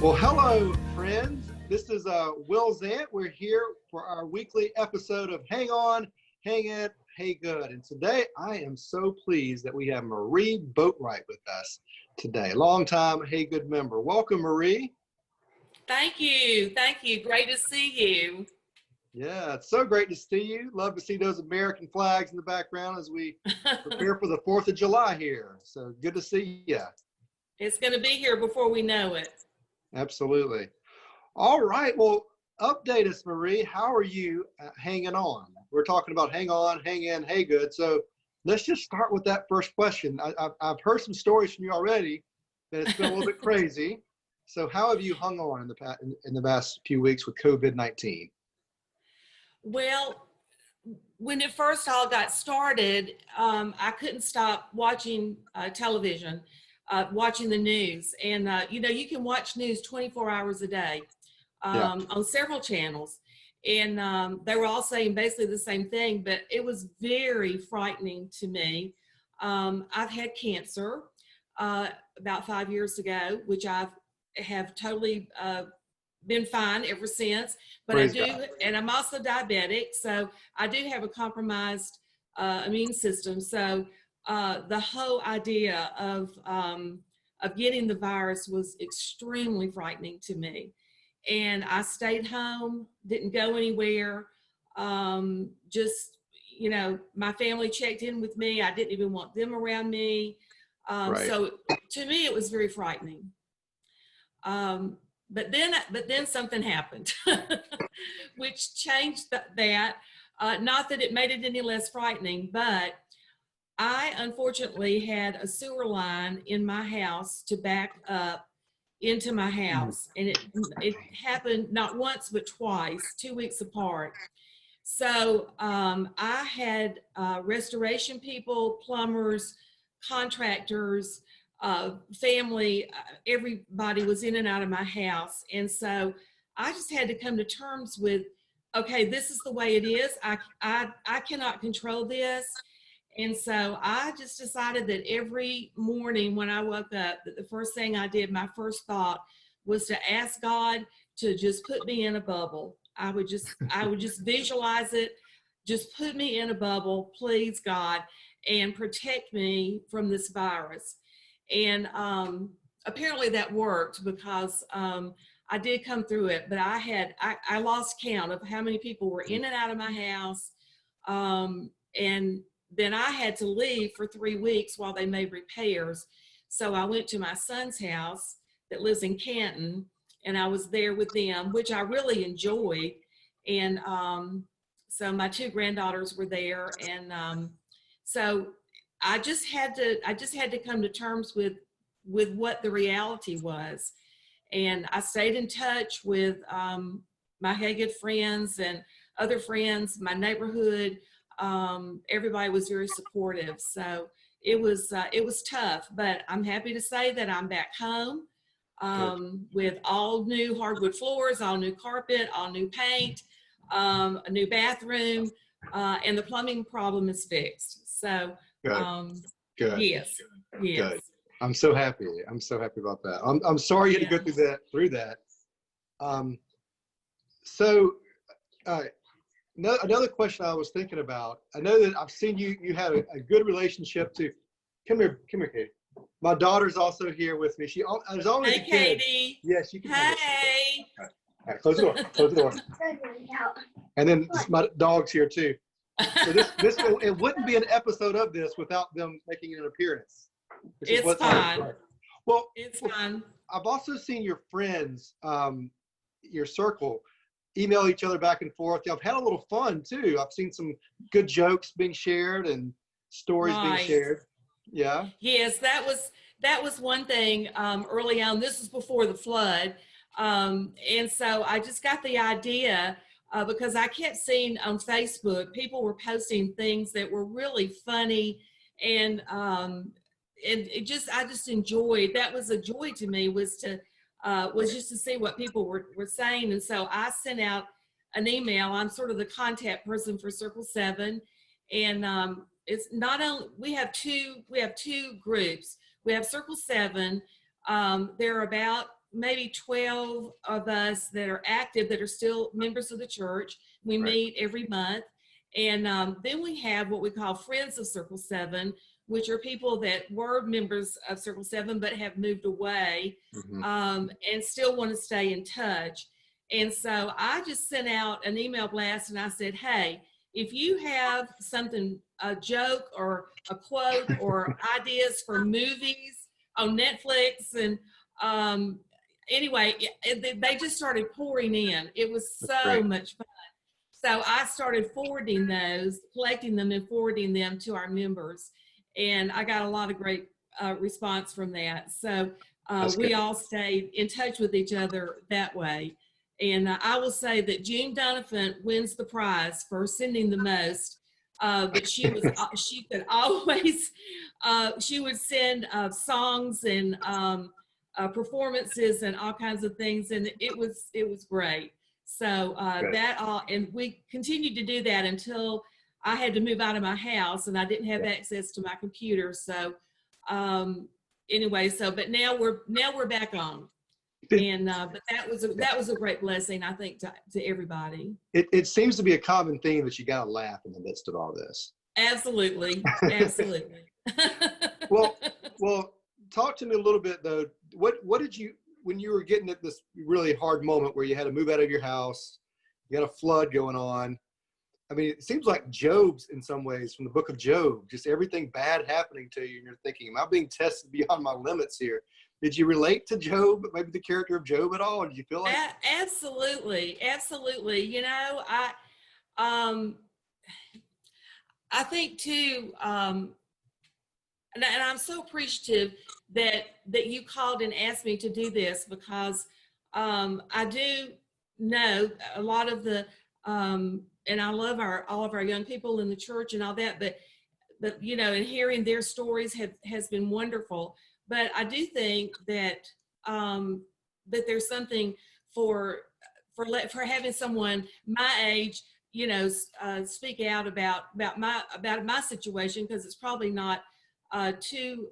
Well, hello, friends. This is Will Zant. We're here for our weekly episode of Hang On, Hang It, Haygood. And today I am so pleased that we have Marie Boatright with us today, longtime Haygood member. Welcome, Marie. Thank you. Thank you. Great to see you. Yeah, it's so great to see you. Love to see those American flags in the background as we prepare for the 4th of July here. So good to see you. It's going to be here before we know it. Absolutely. All right. Well, update us, Marie. How are you hanging on? We're talking about hang on, hang in, hey good. So let's just start with that first question. I've heard some stories from you already that it's been a little bit crazy. So how have you hung on in the past few weeks with COVID-19? Well, when it first all got started, I couldn't stop watching television, watching the news. And, you can watch news 24 hours a day on several channels. And they were all saying basically the same thing, but it was very frightening to me. I've had cancer about 5 years ago, which I have totally been fine ever since, but Praise I do, God. and I'm also diabetic, so I do have a compromised immune system. So the whole idea of getting the virus was extremely frightening to me. And I stayed home, didn't go anywhere. Just, my family checked in with me. I didn't even want them around me. Right. So to me, it was very frightening. But then something happened, which changed that. Not that it made it any less frightening, but I unfortunately had a sewer line in my house to back up into my house. And it happened not once, but twice, 2 weeks apart. So I had restoration people, plumbers, contractors, family, everybody was in and out of my house. And so I just had to come to terms with, okay, this is the way it is. I cannot control this. And so I just decided that every morning when I woke up, that the first thing I did, my first thought was to ask God to just put me in a bubble. I would just visualize it. Just put me in a bubble, please, God, and protect me from this virus. And apparently that worked because I did come through it, but I lost count of how many people were in and out of my house. And then I had to leave for 3 weeks while they made repairs. So I went to my son's house that lives in Canton, and I was there with them, which I really enjoyed. And so my 2 granddaughters were there. And so I just had to come to terms with what the reality was. And I stayed in touch with my Haygood friends and other friends, my neighborhood. Everybody was very supportive. So it was tough, but I'm happy to say that I'm back home with all new hardwood floors, all new carpet, all new paint, a new bathroom, and the plumbing problem is fixed. So Good. yes. Good. I'm so happy. I'm so happy about that. I'm sorry you had to go through that. Another question I was thinking about. I know that I've seen you had a good relationship to. Come here, Katie. My daughter's also here with me. There's always Hey, a kid. Katie. Yes, you can. Hey. All right, close the door. Close the door. And then my dog's here too. So it wouldn't be an episode of this without them making an appearance. It's fine. Well, it's fine. I've also seen your friends, your circle, email each other back and forth. I've had a little fun too. I've seen some good jokes being shared and stories being shared. Yeah. Yes, that was one thing early on. This was before the flood. And so I just got the idea because I kept seeing on Facebook, people were posting things that were really funny and I just enjoyed, that was a joy to me, was just to see what people were saying. And so I sent out an email. I'm sort of the contact person for Circle 7. And it's not only, we have two groups. We have Circle 7. There are about maybe 12 of us that are active, that are still members of the church. We Right. meet every month. And then we have what we call Friends of Circle 7, which are people that were members of Circle 7 but have moved away, Mm-hmm. and still want to stay in touch. And so I just sent out an email blast and I said, hey, if you have something, a joke or a quote or ideas for movies on Netflix, and anyway, they just started pouring in. It was so much fun. So I started forwarding those, collecting them and forwarding them to our members. And I got a lot of great response from that. So we all stayed in touch with each other that way. And I will say that June Donovan wins the prize for sending the most. But she could always, she would send songs and performances and all kinds of things. And it was great. So and we continued to do that until I had to move out of my house and I didn't have access to my computer. So anyway, but now we're back on. And but that was a great blessing, I think, to everybody. It seems to be a common theme that you got to laugh in the midst of all this. Absolutely, absolutely. Well, talk to me a little bit though. What did you, when you were getting at this really hard moment where you had to move out of your house, you got a flood going on? I mean, it seems like Job's in some ways, from the book of Job, just everything bad happening to you, and you're thinking, am I being tested beyond my limits here? Did you relate to Job, maybe the character of Job at all? Did you feel like? Absolutely, absolutely. You know, I think too, and I'm so appreciative that you called and asked me to do this, because I do know a lot of the, and I love all of our young people in the church and all that, but you know, and hearing their stories has been wonderful. But I do think that that there's something for having someone my age, you know, speak out about my situation, because it's probably not too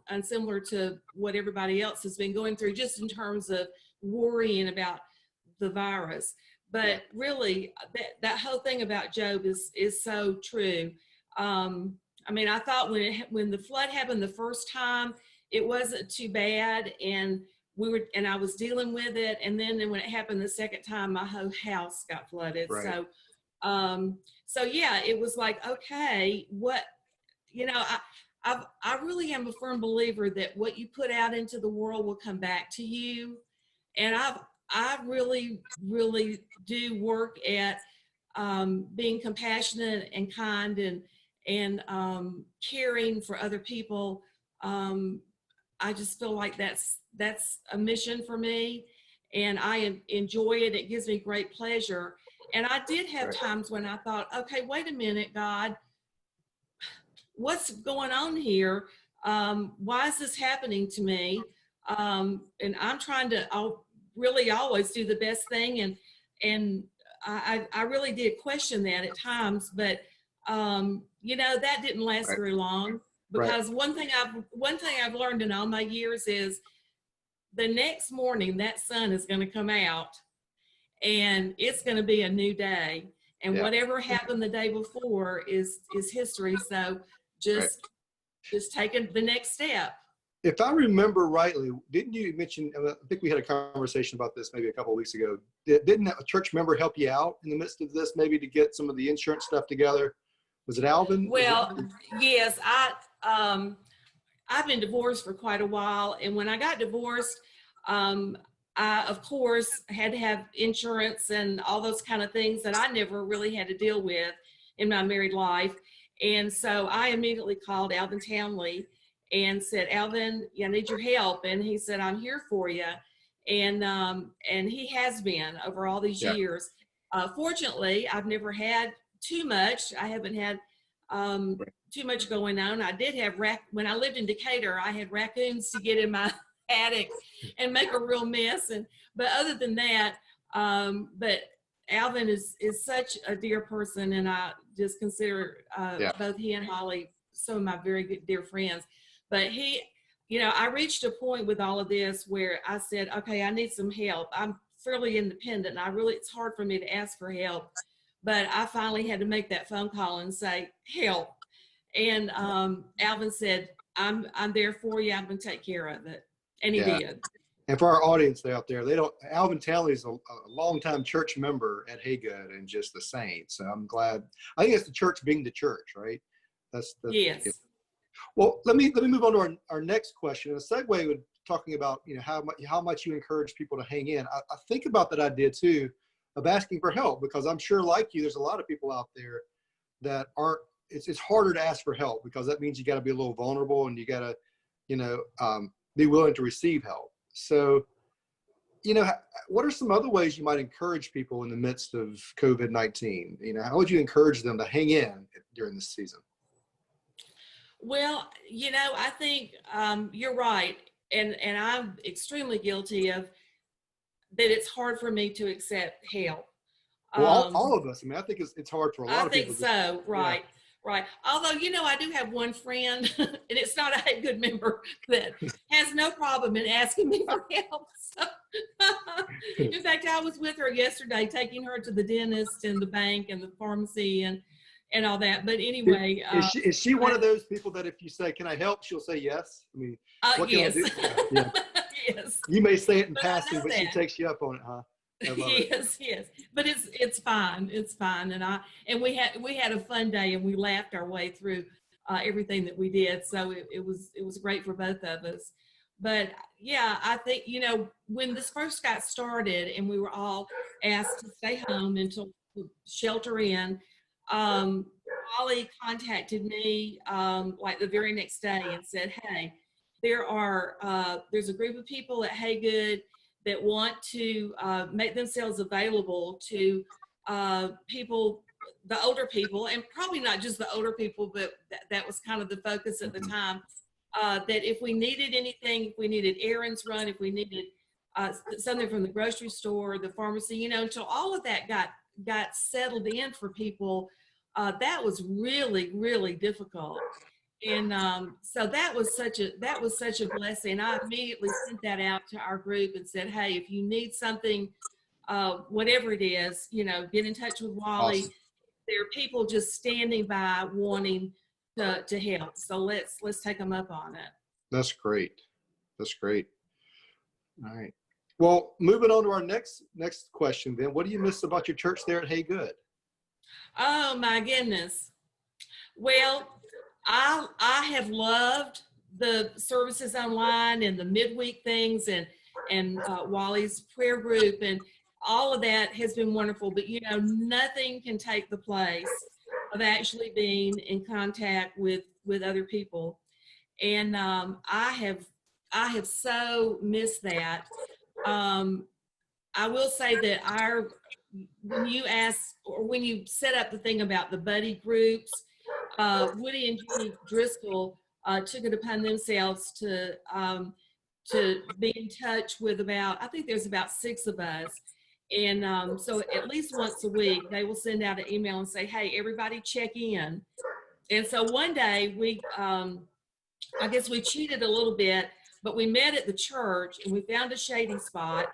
unsimilar to what everybody else has been going through, just in terms of worrying about the virus. But really, that whole thing about Job is so true. I mean, I thought when the flood happened the first time, it wasn't too bad, and I was dealing with it. And then when it happened the second time, my whole house got flooded. Right. So yeah, it was like, okay, what, you know, I really am a firm believer that what you put out into the world will come back to you. And I really, really do work at being compassionate and kind and caring for other people. I just feel like that's a mission for me, and I enjoy it. It gives me great pleasure. And I did have times when I thought, okay, wait a minute, God, what's going on here? Why is this happening to me? And I'm trying to really always do the best thing. And I really did question that at times, but you know, that didn't last very long, because one thing I've learned in all my years is the next morning that sun is going to come out and it's going to be a new day. And whatever happened the day before is history. So just taking the next step. If I remember rightly, didn't you mention, I think we had a conversation about this maybe a couple of weeks ago, didn't a church member help you out in the midst of this, maybe to get some of the insurance stuff together? Was it Alvin? Well, yes, I've been divorced for quite a while. And when I got divorced, I, of course, had to have insurance and all those kind of things that I never really had to deal with in my married life. And so I immediately called Alvin Townley and said, Alvin, I need your help. And he said, I'm here for you. And he has been over all these years. Fortunately, I've never had too much. I haven't had too much going on. I did have when I lived in Decatur, I had raccoons to get in my attic and make a real mess. But other than that, but Alvin is such a dear person, and I just consider both he and Holly some of my very good dear friends. But I reached a point with all of this where I said, okay, I need some help. I'm fairly independent, and it's hard for me to ask for help, but I finally had to make that phone call and say, help. And Alvin said, I'm there for you. I'm going to take care of it. And he Yeah. did. And for our audience out there, Alvin Townley is a longtime church member at Haygood and just the saint. So I'm glad. I think it's the church being the church, right? That's the. Yes. Yeah. Well, let me move on to our next question. A segue with talking about, how much you encourage people to hang in. I think about that idea too of asking for help, because I'm sure, like you, there's a lot of people out there that aren't. It's harder to ask for help, because that means you got to be a little vulnerable, and you got to, be willing to receive help. So, what are some other ways you might encourage people in the midst of COVID-19? How would you encourage them to hang in during this season? Well, I think you're right. And I'm extremely guilty of that. It's hard for me to accept help. Well, all of us. I mean, I think it's hard for a lot I of think people. so. Right. Yeah. Right. Although, I do have one friend, and it's not a Haygood member, that has no problem in asking me for help. So, in fact, I was with her yesterday, taking her to the dentist and the bank and the pharmacy and all that. But anyway. Is she one of those people that if you say, can I help, she'll say yes? I mean, what can yes. I do? Yeah. Yes. You may say it in passing, but she takes you up on it, huh? Yes, yes, but it's fine. It's fine, and we had a fun day, and we laughed our way through everything that we did. So it was great for both of us. But yeah, I think when this first got started, and we were all asked to stay home until shelter in, Wally contacted me like the very next day and said, "Hey, there's a group of people at Haygood that want to make themselves available to people, the older people, and probably not just the older people, but that was kind of the focus at the time, that if we needed anything, if we needed errands run, if we needed something from the grocery store, the pharmacy, until all of that got settled in for people, that was really, really difficult. And so that was such a blessing. I immediately sent that out to our group and said, hey, if you need something, whatever it is, get in touch with Wally. Awesome. There are people just standing by wanting to help. So let's take them up on it. That's great. That's great. All right. Well, moving on to our next question then. What do you miss about your church there at Haygood? Oh my goodness. Well, I have loved the services online and the midweek things and Wally's prayer group, and all of that has been wonderful. But nothing can take the place of actually being in contact with other people, and I have so missed that. I will say that when you set up the thing about the buddy groups, Woody and Jeannie Driscoll took it upon themselves to be in touch with I think there's about 6 of us. And so at least once a week, they will send out an email and say, hey, everybody check in. And so one day I guess we cheated a little bit, but we met at the church and we found a shady spot,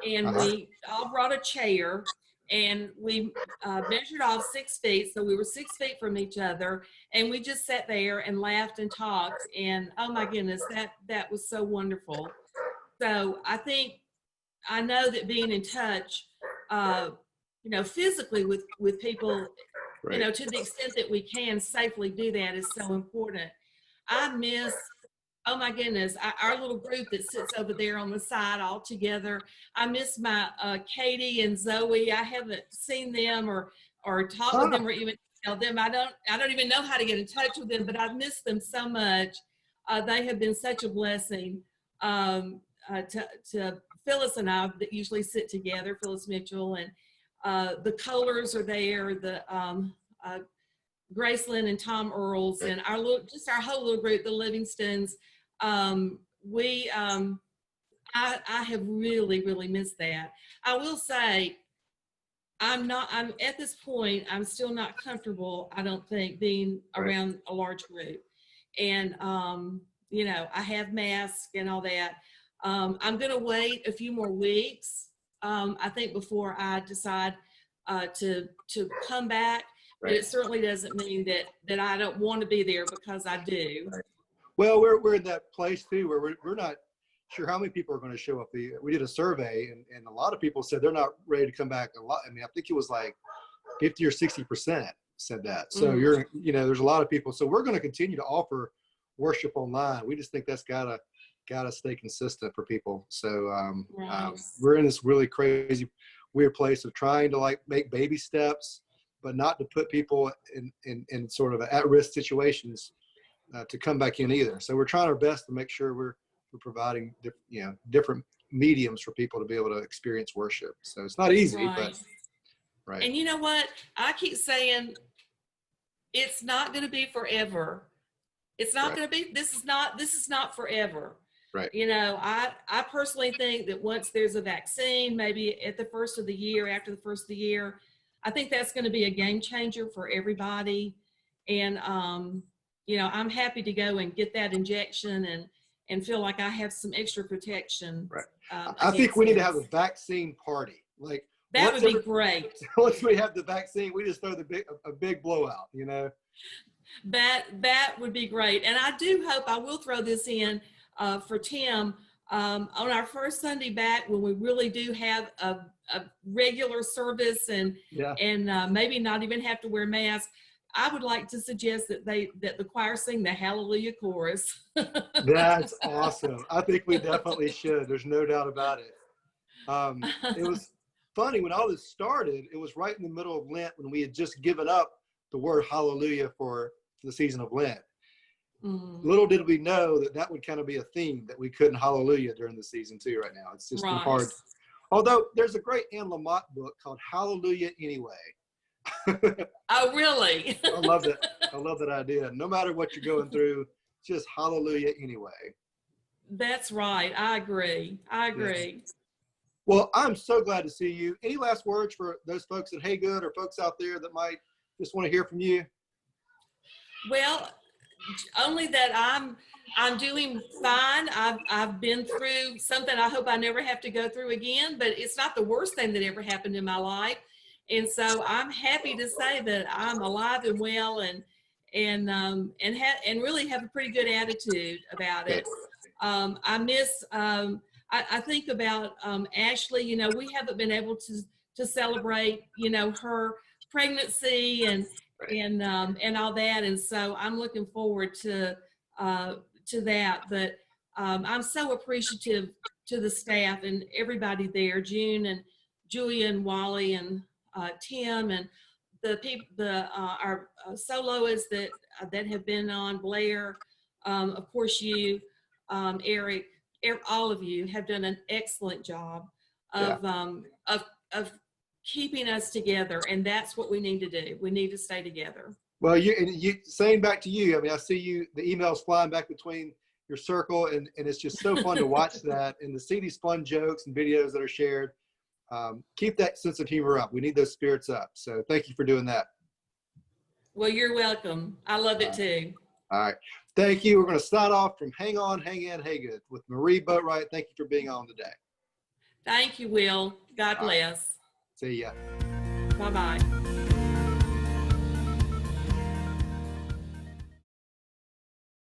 and we all brought a chair. And we measured off 6 feet, so we were 6 feet from each other, and we just sat there and laughed and talked. And oh my goodness, that was so wonderful. So I know that being in touch, physically with people, Right. to the extent that we can safely do that, is so important. I miss. Oh my goodness, our little group that sits over there on the side all together. I miss my Katie and Zoe. I haven't seen them or talked with them or even tell them. I don't even know how to get in touch with them, but I've missed them so much. They have been such a blessing to Phyllis and I that usually sit together, Phyllis Mitchell, and the Kohlers are there, the Graceland and Tom Earls, and our whole little group, the Livingstons. I have really, really missed that. I will say, I'm at this point, I'm still not comfortable, I don't think, being around a large group. And, I have masks and all that. I'm going to wait a few more weeks, I think, before I decide to come back. But Right. it certainly doesn't mean that I don't want to be there, because I do. Right. Well, we're in that place too where we're not sure how many people are going to show up. We did a survey, and a lot of people said they're not ready to come back. A lot. I mean, I think it was like 50 or 60% said that. So there's a lot of people. So we're going to continue to offer worship online. We just think that's gotta stay consistent for people. So Right. we're in this really crazy, weird place of trying to like make baby steps, but not to put people in sort of at-risk situations to come back in either. So we're trying our best to make sure we're providing different mediums for people to be able to experience worship. So it's not easy, Right. but right. And you know what? I keep saying it's not going to be forever. It's not going to be, this is not forever. Right. I personally think that once there's a vaccine, maybe at the first of the year, after the first of the year, I think that's going to be a game changer for everybody. And, I'm happy to go and get that injection and feel like I have some extra protection. Right. I think we need to have a vaccine party. Like that would be great. Once we have the vaccine, we just throw a big blowout, That would be great. And I do hope, I will throw this in for Tim, on our first Sunday back, when we really do have a regular service and maybe not even have to wear masks, I would like to suggest that the choir sing the Hallelujah chorus. That's awesome. I think we definitely should. There's no doubt about it. It was funny when all this started. It was right in the middle of Lent, when we had just given up the word hallelujah for the season of Lent. Little did we know that would kind of be a theme, that we couldn't hallelujah during the season too right now. It's just been hard. Although there's a great Anne Lamott book called Hallelujah Anyway. Oh, really? I love that. I love that idea. No matter what you're going through, just hallelujah anyway. That's right. I agree. Yes. Well, I'm so glad to see you. Any last words for those folks at Haygood or folks out there that might just want to hear from you? Well, only that I'm doing fine. I've been through something I hope I never have to go through again, but it's not the worst thing that ever happened in my life. And so I'm happy to say that I'm alive and well, and really have a pretty good attitude about it. I miss, I think about Ashley. We haven't been able to celebrate, her pregnancy and all that, and so I'm looking forward to that. But I'm so appreciative to the staff and everybody there, June and Julia and Wally and Tim and the people, our soloists that have been on, Blair, of course you, Eric, all of you have done an excellent job of keeping us together, and that's what we need to do. We need to stay together. Well, you saying back to you, I mean, I see the emails flying back between your circle, and it's just so fun to watch that and to see these fun jokes and videos that are shared. Keep that sense of humor up. We need those spirits up. So thank you for doing that. Well, you're welcome. I love it too. All right. Thank you. We're going to start off from Hang On, Hang In, Haygood with Marie Boatright. Thank you for being on today. Thank you, Will. God bless. See ya. Bye-bye.